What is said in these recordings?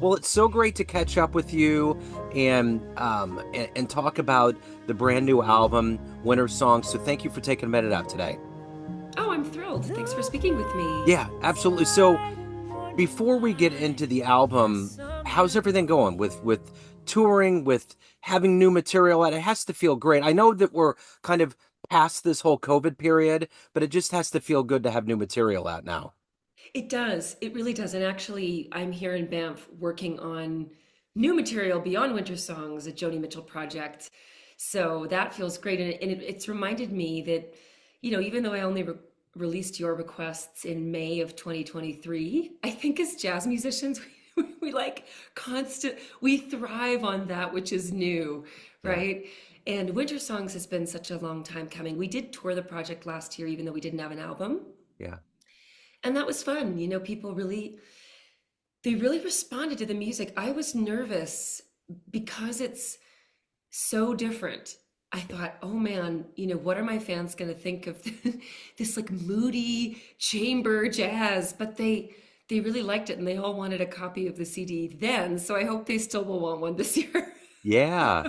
Well, it's so great to catch up with you and talk about the brand new album, Winter Songs. So thank you for taking a minute out today. Oh, I'm thrilled. Thanks for speaking with me. Yeah, absolutely. So before we get into the album, how's everything going with touring, with having new material out? It has to feel great. I know that we're kind of past this whole COVID period, but it just has to feel good to have new material out now. It does. It really does. And actually, I'm here in Banff working on new material beyond Winter Songs, a Joni Mitchell project. So that feels great. It's reminded me that, even though I only released your requests in May of 2023, I think as jazz musicians, we like we thrive on that which is new, Yeah, right? And Winter Songs has been such a long time coming. We did tour the project last year, even though we didn't have an album. yeah. And that was fun. People they really responded to the music. I was nervous because it's so different. I thought, oh man, what are my fans going to think of this like moody chamber jazz? But they really liked it and they all wanted a copy of the CD then. So I hope they still will want one this year. Yeah.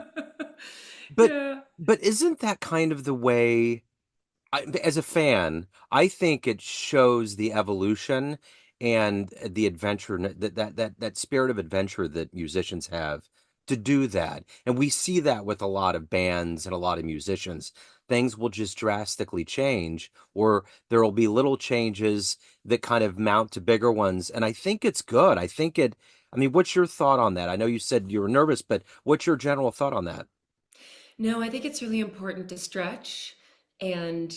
But Yeah. but isn't that kind of the way as a fan, I think it shows the evolution and the adventure that spirit of adventure that musicians have to do that. And we see that with a lot of bands and a lot of musicians. Things will just drastically change, or there will be little changes that kind of mount to bigger ones. And I think it's good. I mean, what's your thought on that? I know you said you were nervous, but what's your general thought on that? No, I think it's really important to stretch and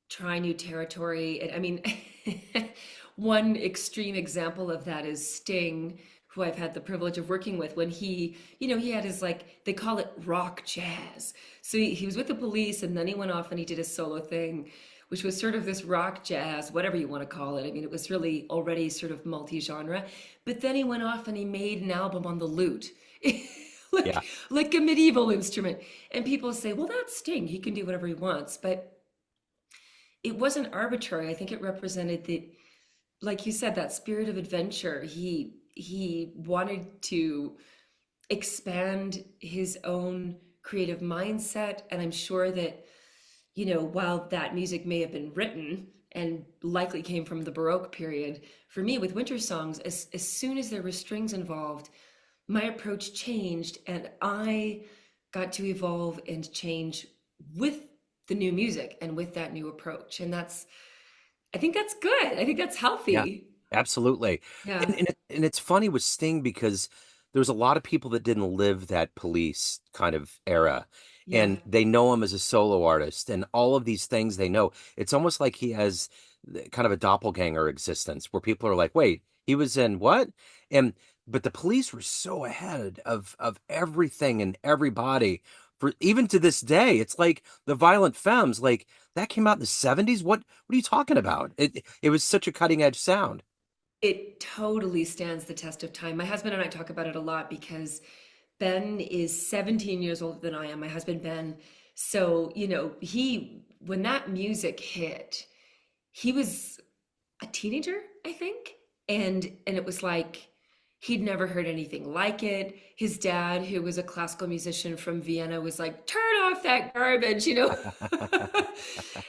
try new territory. And I mean, one extreme example of that is Sting, who I've had the privilege of working with when he had his like, they call it rock jazz. So he was with the Police and then he went off and he did his solo thing, which was sort of this rock jazz, whatever you want to call it. I mean, it was really already sort of multi-genre. But then he went off and he made an album on the lute. Yeah, Like a medieval instrument. And people say, well, that's Sting. He can do whatever he wants. But it wasn't arbitrary. I think it represented the, like you said, that spirit of adventure. He wanted to expand his own creative mindset. And I'm sure that, while that music may have been written and likely came from the Baroque period, for me with Winter Songs, as soon as there were strings involved, my approach changed and I got to evolve and change with the new music and with that new approach. And I think that's good. I think that's yeah, healthy. absolutely. Yeah. And it's funny with Sting because there's a lot of people that didn't live that Police kind of era, Yeah. and they know him as a solo artist and all of these things they know. It's almost like he has kind of a doppelganger existence where people are like, wait, he was in what? And but the Police were so ahead of everything and everybody for even to this day. It's like the Violent Femmes, like that came out in the 70s. What are you talking about? It was such a cutting edge sound. It totally stands the test of time. My husband and I talk about it a lot because Ben is 17 years older than I am, my husband Ben. So, when that music hit, he was a teenager, I think. And it was like he'd never heard anything like it. His dad, who was a classical musician from Vienna, was like, "Turn off that garbage."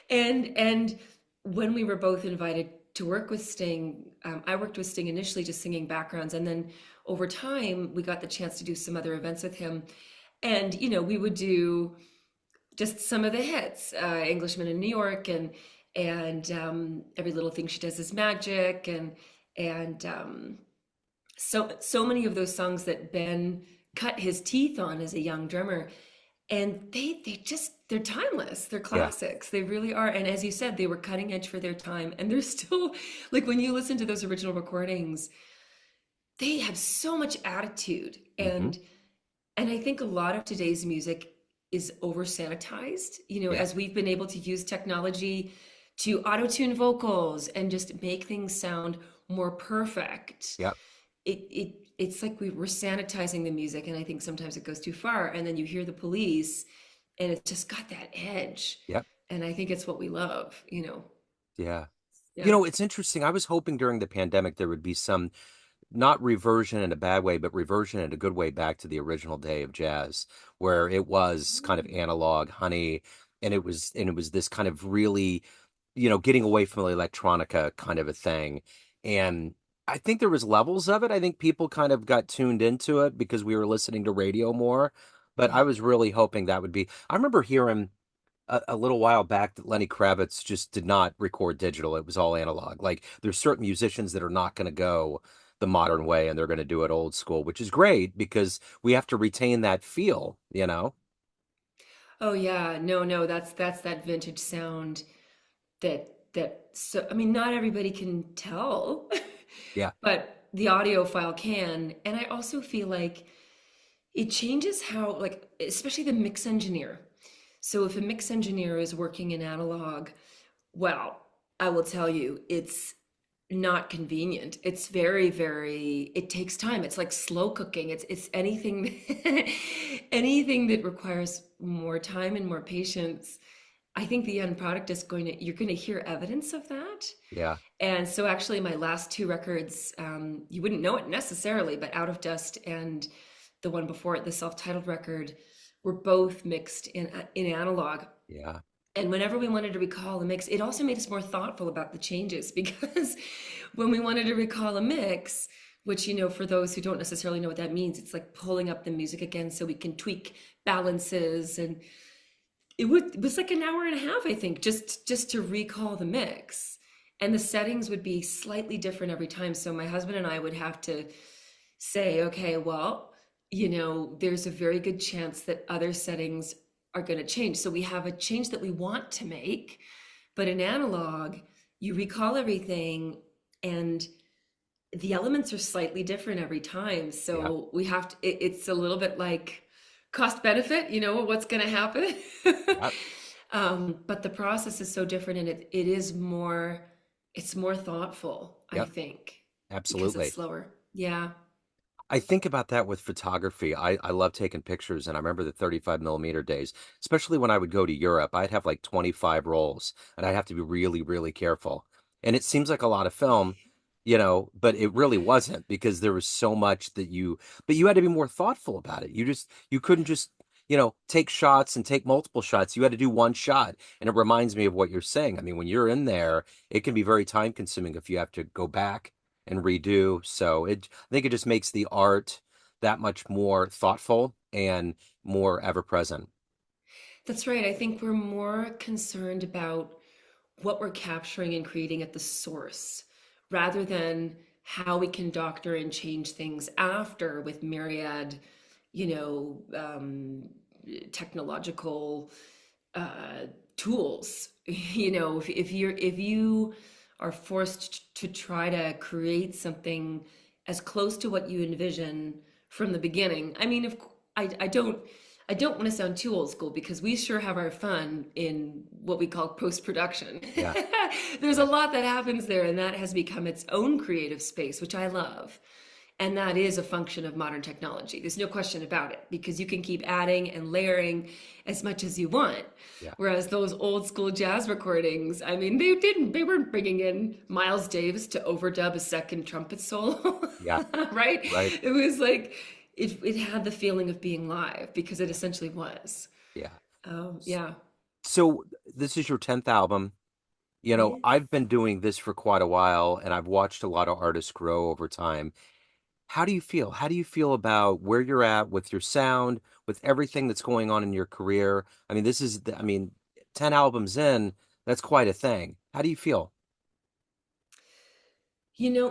And when we were both invited to work with Sting, I worked with Sting initially just singing backgrounds, and then over time we got the chance to do some other events with him. And we would do just some of the hits, Englishman in New York, and Every Little Thing She Does Is Magic, and so many of those songs that Ben cut his teeth on as a young drummer. And they're timeless. They're Yeah. classics. They really are. And as you said, they were cutting edge for their time. And they're still like when you listen to those original recordings, they have so much attitude. Hmm. And I think a lot of today's music is over sanitized, Yeah. as we've been able to use technology to auto tune vocals and just make things sound more perfect. Yep. It's like we're sanitizing the music, and I think sometimes it goes too far. And then you hear the Police, and it's just got that edge. Yep. And I think it's what we love. Yeah. Yeah. It's interesting. I was hoping during the pandemic there would be some not reversion in a bad way, but reversion in a good way back to the original day of jazz, where it was kind of analog, honey, and it was this kind of really, getting away from the electronica kind of a thing. And I think there was levels of it. I think people kind of got tuned into it because we were listening to radio more. But I Yeah. was really hoping that would be. I remember hearing a little while back that Lenny Kravitz just did not record digital. It was all analog. Like there's certain musicians that are not going to go the modern way and they're going to do it old school, which is great because we have to retain that feel. Oh yeah, no, no, that's that vintage sound that so I mean not everybody can tell, Yeah, but the audiophile can. And I also feel like it changes how like especially the mix engineer. So if a mix engineer is working in analog, well, I will tell you, it's not convenient. It's very, very, it takes time. It's like slow cooking. It's anything anything that requires more time and more patience. I think the end product is you're going to hear evidence of that. yeah, And so actually my last two records, you wouldn't know it necessarily, but Out of Dust and the one before it, the self-titled record, were both mixed in analog. yeah, And whenever we wanted to recall a mix, it also made us more thoughtful about the changes because when we wanted to recall a mix, which, for those who don't necessarily know what that means, it's like pulling up the music again so we can tweak balances. And it was like an hour and a half, I think, just to recall the mix. And the settings would be slightly different every time. So my husband and I would have to say, okay, well, there's a very good chance that other settings are going to change. So we have a change that we want to make, but in analog, you recall everything and the elements are slightly different every time. yeah, So we have to, it's a little bit like cost benefit, what's going to happen. yeah, But the process is so different and it's more thoughtful, I yep, think, because it's absolutely. slower. Yeah. I think about that with photography. I love taking pictures, and I remember the 35 millimeter days, especially when I would go to Europe. I'd have like 25 rolls, and I'd have to be really, really careful. And it seems like a lot of film, but it really wasn't because there was so much but you had to be more thoughtful about it. You couldn't just, take shots and take multiple shots. You had to do one shot. And it reminds me of what you're saying. I mean, when you're in there, it can be very time consuming if you have to go back and redo. I think it just makes the art that much more thoughtful and more ever present. That's right. I think we're more concerned about what we're capturing and creating at the source rather than how we can doctor and change things after with myriad, you know, um, technological uh, tools. If you are forced to try to create something as close to what you envision from the beginning. I mean, I don't want to sound too old school because we sure have our fun in what we call post production. Yeah, There's a yeah, lot that happens there, and that has become its own creative space, which I love. And that is a function of modern technology. There's no question about it because you can keep adding and layering as much as you want. yeah, Whereas those old school jazz recordings, I mean, they weren't bringing in Miles Davis to overdub a second trumpet solo, yeah, right? right. It was like, it had the feeling of being live because it Yeah, essentially was. yeah. Yeah. So this is your 10th album. Yes. I've been doing this for quite a while and I've watched a lot of artists grow over time. How do you feel? How do you feel about where you're at with your sound, with everything that's going on in your career? I mean, 10 albums in, that's quite a thing. How do you feel?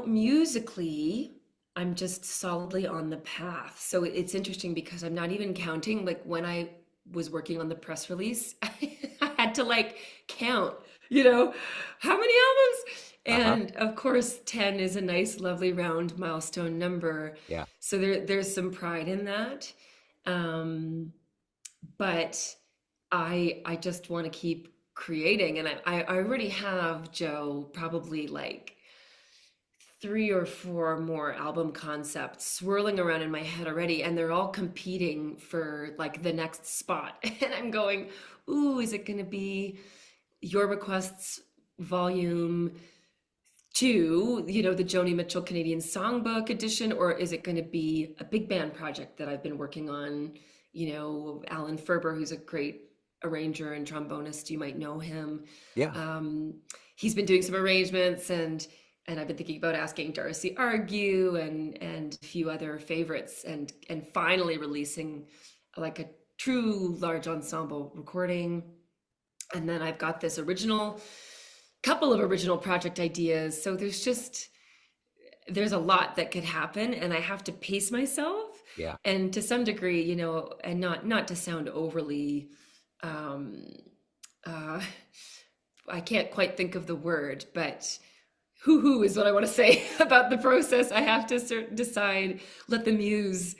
Musically, I'm just solidly on the path. So it's interesting because I'm not even counting. Like when I was working on the press release, I had to like count, how many albums? Uh-huh. And of course, 10 is a nice, lovely round milestone number. Yeah. So there's some pride in that. Um, but I just want to keep creating. And I already have, Joe, probably like three or four more album concepts swirling around in my head already, and they're all competing for like the next spot. And I'm going, ooh, is it going to be Your Requests volume to, the Joni Mitchell Canadian Songbook edition, or is it going to be a big band project that I've been working on? Alan Ferber, who's a great arranger and trombonist, you might know him. Yeah. Um, he's been doing some arrangements, and I've been thinking about asking Darcy Argue and a few other favorites, and finally releasing like a true large ensemble recording. And then I've got this couple of original project ideas. So there's a lot that could happen, and I have to pace myself. Yeah. And to some degree, and not to sound overly, um, uh, I can't quite think of the word, but hoo-hoo is what I want to say about the process. I have to decide, let the muse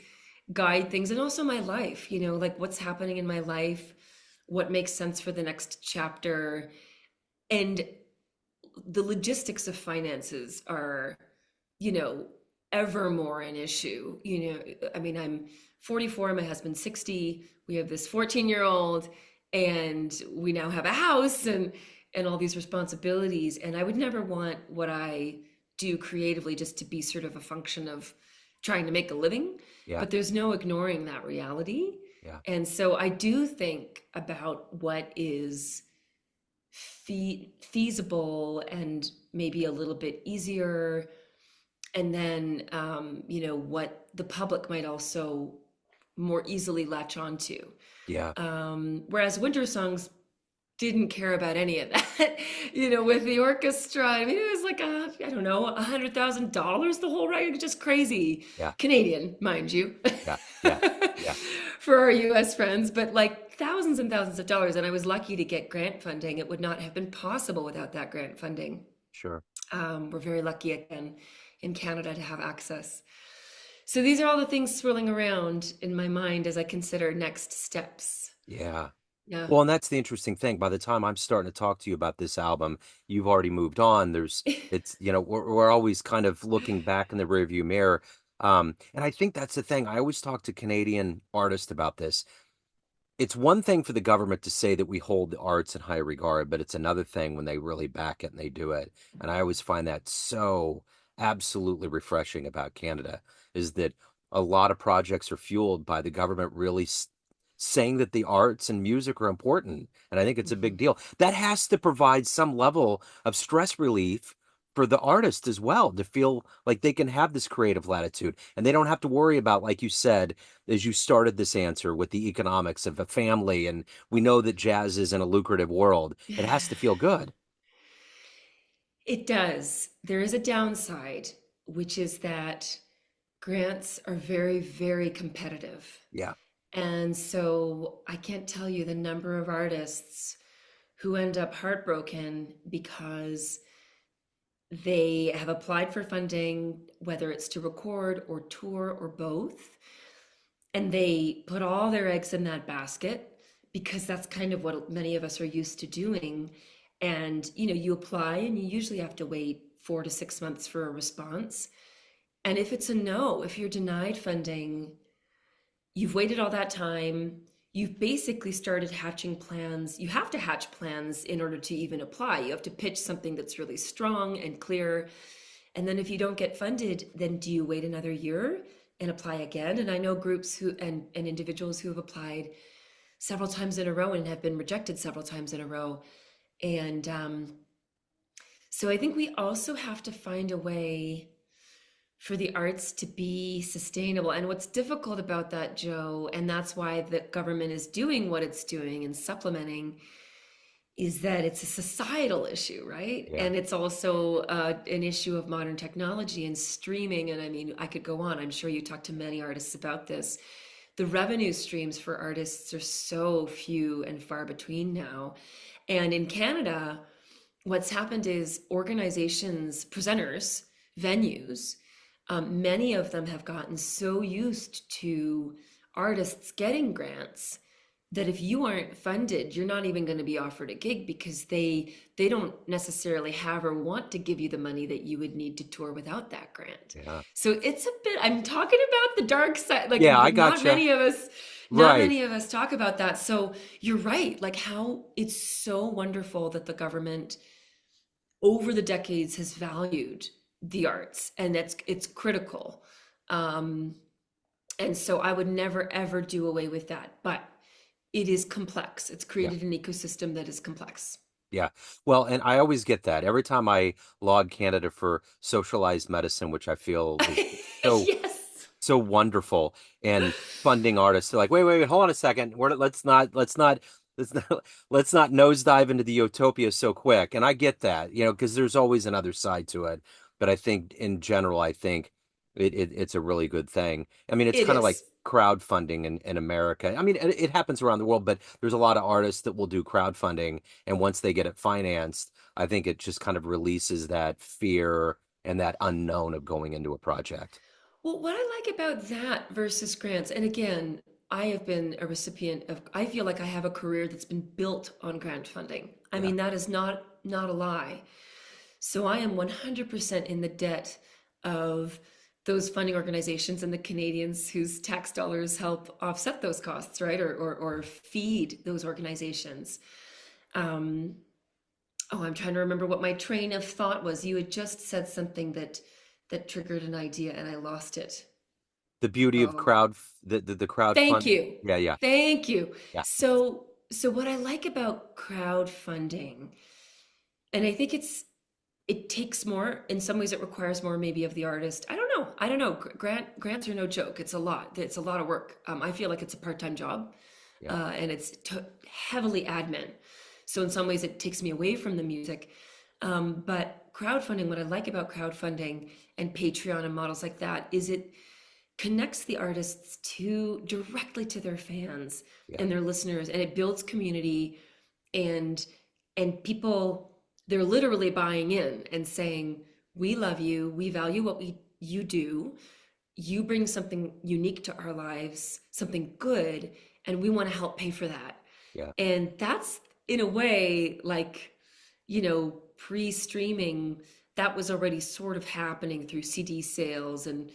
guide things, and also my life, like what's happening in my life, what makes sense for the next chapter. And the logistics of finances are, ever more an issue. I mean, I'm 44, my husband's 60, we have this 14-year-old, and we now have a house and all these responsibilities. And I would never want what I do creatively just to be sort of a function of trying to make a living, Yeah. but there's no ignoring that reality. Yeah. And so I do think about what is feasible and maybe a little bit easier. And then, what the public might also more easily latch onto. Yeah. Whereas Wintersongs didn't care about any of that, with the orchestra. I mean, it was like, I don't know, $100,000 the whole ride, just crazy. Yeah. Canadian, mind you, Yeah. Yeah. Yeah. for our US friends, but like thousands and thousands of dollars. And I was lucky to get grant funding. It would not have been possible without that grant funding. Sure. We're very lucky again in Canada to have access. So these are all the things swirling around in my mind as I consider next steps. Yeah. Yeah. Well, and that's the interesting thing. By the time I'm starting to talk to you about this album, you've already moved on. We're always kind of looking back in the rearview mirror. And I think that's the thing. I always talk to Canadian artists about this. It's one thing for the government to say that we hold the arts in high regard, but it's another thing when they really back it and they do it. And I always find that so absolutely refreshing about Canada, is that a lot of projects are fueled by the government really saying that the arts and music are important. And I think it's a big Mhm. deal. That has to provide some level of stress relief for the artist as well, to feel like they can have this creative latitude and they don't have to worry about, like you said, as you started this answer, with the economics of a family. And we know that jazz is in a lucrative world. It has to feel good. It does. There is a downside, which is that grants are very, very competitive. Yeah. And so I can't tell you the number of artists who end up heartbroken because they have applied for funding, whether it's to record or tour or both, and they put all their eggs in that basket because that's kind of what many of us are used to doing. And you apply and you usually have to wait 4 to 6 months for a response. And if it's a no, if you're denied funding, you've waited all that time. You've basically started hatching plans. You have to hatch plans in order to even apply. You have to pitch something that's really strong and clear. And then if you don't get funded, then do you wait another year and apply again? And I know groups and individuals who have applied several times in a row and have been rejected several times in a row. And so I think we also have to find a way for the arts to be sustainable. And what's difficult about that, Joe, and that's why the government is doing what it's doing and supplementing, is that it's a societal issue, right? Yeah. And it's also an issue of modern technology and streaming. And I mean, I could go on. I'm sure you talk to many artists about this. The revenue streams for artists are so few and far between now. And in Canada, what's happened is organizations, presenters, venues, many of them have gotten so used to artists getting grants that if you aren't funded, you're not even going to be offered a gig because they don't necessarily have or want to give you the money that you would need to tour without that grant. Yeah. So it's a bit, I'm talking about the dark side. Like, Yeah, I not gotcha. many of us, not Right. many of us talk about that. So you're right. Like how it's so wonderful that the government over the decades has valued the arts, and it's critical. Um, and so I would never ever do away with that. But it is complex. It's Yeah. created an ecosystem that is complex. Yeah. Well, and I always get that every time I laud Canada for socialized medicine, which I feel is so Yes. so wonderful, and funding artists. They're like, wait, hold on a second. Let's not let's not nosedive into the utopia so quick. And I get that, because there's always another side to it. But I think in general, I think it's a really good thing. I mean, it's It kind of like is. crowdfunding in America. I mean, it happens around the world, but there's a lot of artists that will do crowdfunding, and once they get it financed, I think it just kind of releases that fear and that unknown of going into a project. Well, what I like about that versus grants, and again, I have been a recipient of, I feel like I have a career that's been built on grant funding. I Yeah. mean, that is not a lie. So I am 100% in the debt of those funding organizations and the Canadians whose tax dollars help offset those costs, right? Or feed those organizations. Um, oh, I'm trying to remember what my train of thought was. You had just said something that triggered an idea and I lost it. The beauty of Oh, the thank crowdfunding. you. Yeah, yeah, Thank you. yeah, So what I like about crowdfunding, and I think it takes more, in some ways it requires more maybe of the artist. I don't know. Grants are no joke. It's a lot of work. I feel like it's a part-time job, yeah, and it's heavily admin. So in some ways it takes me away from the music. But crowdfunding, what I like about crowdfunding and Patreon and models like that is it connects the artists to directly to their fans yeah, and their listeners, and it builds community, and people, they're literally buying in and saying, we love you, we value what we you do, you bring something unique to our lives, something good, and we want to help pay for that. yeah, And that's in a way like, pre-streaming, that was already sort of happening through CD sales and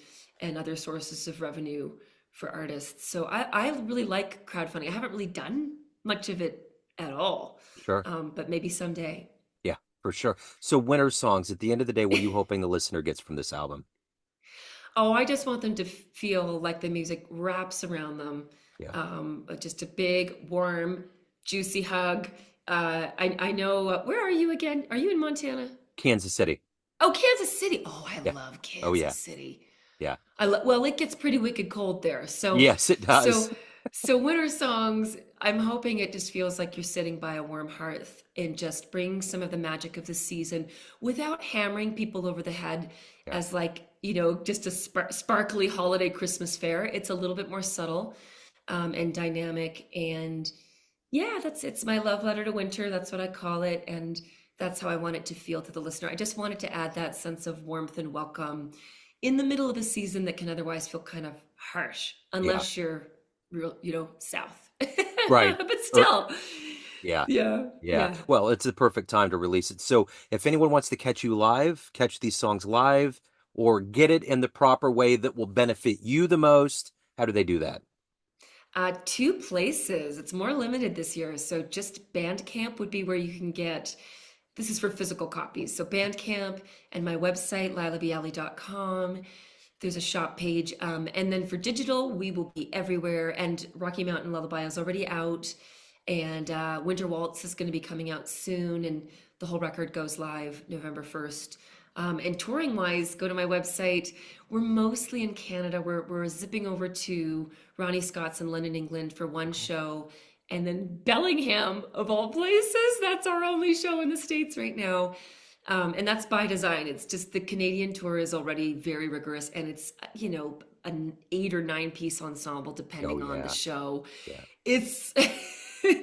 other sources of revenue for artists. So I really like crowdfunding. I haven't really done much of it at all, sure. but maybe someday. Yeah, for sure. So winter songs, at the end of the day, what are you hoping the listener gets from this album? Oh, I just want them to feel like the music wraps around them. Yeah. Just a big, warm, juicy hug. I know, where are you again? Are you in Montana? Kansas City. Oh, Kansas City. Oh, I Yeah. love Oh Kansas yeah. City. Yeah. Well, it gets pretty wicked cold there. Yes, it does. So, so winter songs, I'm hoping it just feels like you're sitting by a warm hearth and just bring some of the magic of the season without hammering people over the head Yeah. as like, just a sparkly holiday Christmas fair. It's a little bit more subtle, and dynamic. And yeah, it's my love letter to winter. That's what I call it. And that's how I want it to feel to the listener. I just wanted to add that sense of warmth and welcome in the middle of a season that can otherwise feel kind of harsh, Yeah. unless you're real, south. Right. But Er, still, yeah. yeah, Yeah. yeah. Well, it's the perfect time to release it. So if anyone wants to catch you live, catch these songs live, or get it in the proper way that will benefit you the most, how do they do that? Two places. It's more limited this year. So just Bandcamp would be where you can get, this is for physical copies. So Bandcamp and my website, lilabiali.com. There's a shop page. And then for digital, we will be everywhere. And Rocky Mountain Lullaby is already out. And Winter Waltz is going to be coming out soon. And the whole record goes live November 1st. And touring wise, go to my website. We're mostly in Canada. We're zipping over to Ronnie Scott's in London, England for one show. And then Bellingham, of all places, that's our only show in the States right now. And that's by design. It's just the Canadian tour is already very rigorous, and it's, an 8 or 9 piece ensemble, Oh depending on the yeah. show. Yeah. It's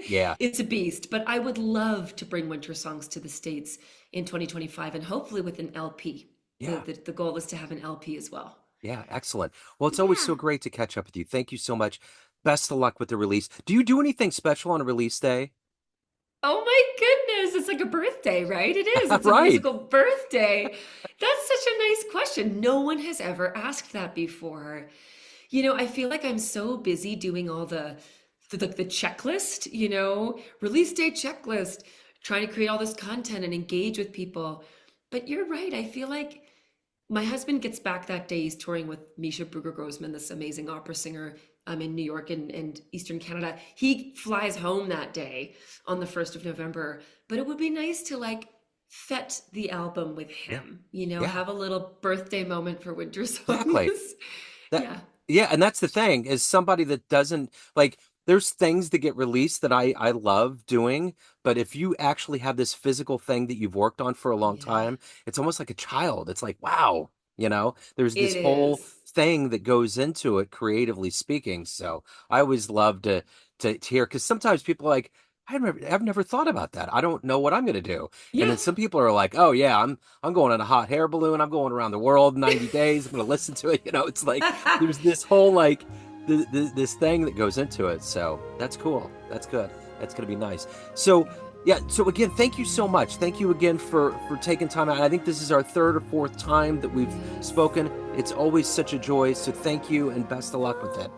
Yeah. it's a beast, but I would love to bring winter songs to the States in 2025, and hopefully with an LP. The, Yeah. the, the goal is to have an LP as well. Yeah. Excellent. Well, it's always so Yeah. great to catch up with you. Thank you so much. Best of luck with the release. Do you do anything special on a release day? Oh my goodness, it's like a birthday, right? It is. It's a Right. musical birthday. That's such a nice question. No one has ever asked that before. I feel like I'm so busy doing all the checklist, release day checklist, trying to create all this content and engage with people. But you're right. I feel like my husband gets back that day. He's touring with Misha Bruger-Grossman, this amazing opera singer in New York and Eastern Canada. He flies home that day on the 1st of November. But it would be nice to like fet the album with Yeah. him, Yeah. have a little birthday moment for Winter Exactly. Songs. That Yeah. yeah, and that's the thing is somebody that doesn't like there's things that get released that I love doing, but if you actually have this physical thing that you've worked on for a long Yeah. time, it's almost like a child. It's like, wow, there's this It whole is. thing that goes into it creatively speaking. So I always love to hear because sometimes people are like I've never thought about that. I don't know what I'm going to do. And Yeah. then some people are like, "Oh yeah, I'm going on a hot air balloon. I'm going around the world in 90 days. I'm going to listen to it." It's like there's this whole like this thing that goes into it. So that's cool. That's good. That's going to be nice. So yeah. So again, thank you so much. Thank you again for taking time out. I think this is our third or fourth time that we've Yes. spoken. It's always such a joy. So thank you and best of luck with it.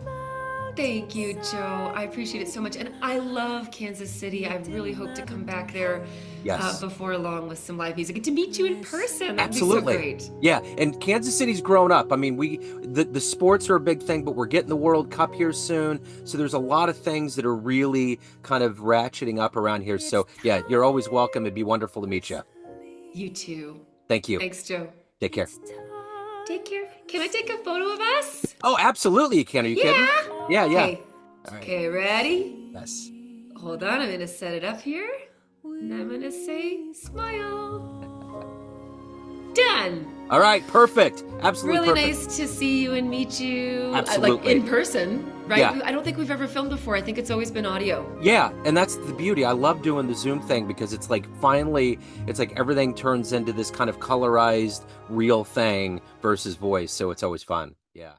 Thank you, Joe. I appreciate it so much. And I love Kansas City. I really hope to come back there Yes. before long with some live music and to meet you in person. That would be so Absolutely. great. Yeah, and Kansas City's grown up. I mean, the sports are a big thing, but we're getting the World Cup here soon. So there's a lot of things that are really kind of ratcheting up around here. So yeah, you're always welcome. It'd be wonderful to meet you. You too. Thank you. Thanks, Joe. Take care. Take care. Can I take a photo of us? Oh, absolutely you can. Are you kidding? Yeah. Yeah, yeah. Okay. All right. Okay, ready? Yes. Hold on. I'm going to set it up here. And I'm going to say smile. Done. All right, perfect. Absolutely Really perfect. nice to see you and meet you. Like Absolutely. in person, right? Yeah. I don't think we've ever filmed before. I think it's always been audio. Yeah, and that's the beauty. I love doing the Zoom thing because it's like finally, it's like everything turns into this kind of colorized, real thing versus voice. So it's always fun. Yeah.